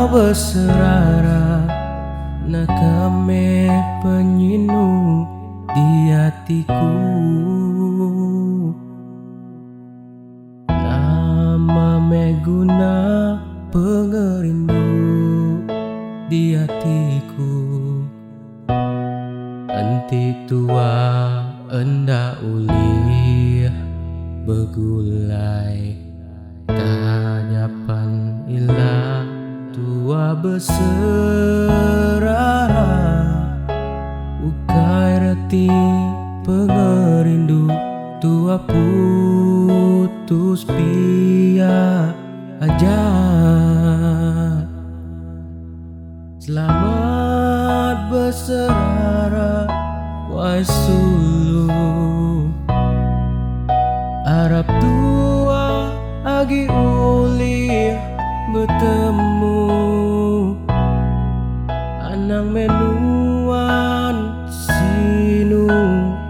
berserara nakame penyinu di hatiku. Nama meguna pengerindu di hatiku. Enti tua enda uli begulai tanyapan ilah tua berserara ukai reti pengerindu tua putus pia aja. Selamat berserara wahai sulu, Arab tua agi uli bertemu anang menuan sinu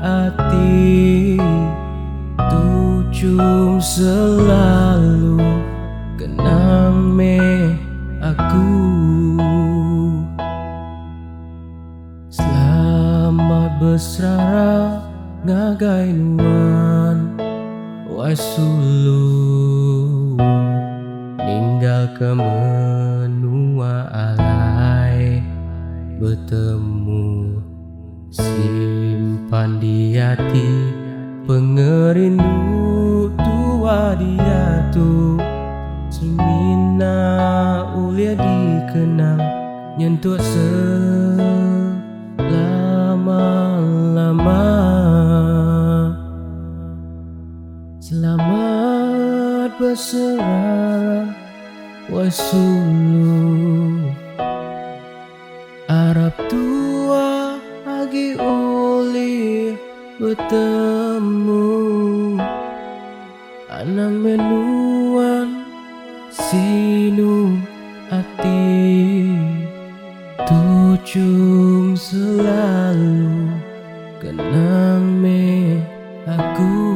ati tucum selalu kenang me aku. Selamat berserara ngagai nuan wahai sulu, ninggal ke menua alai bertemu simpan di hati pengerindu tua dia tu semina ulia dikenang nyentuh selama-lama. Selamat berserara wahai sulu, Arab tua agi uli bertemu anang menuan sinu ati tucum selalu kenang me aku.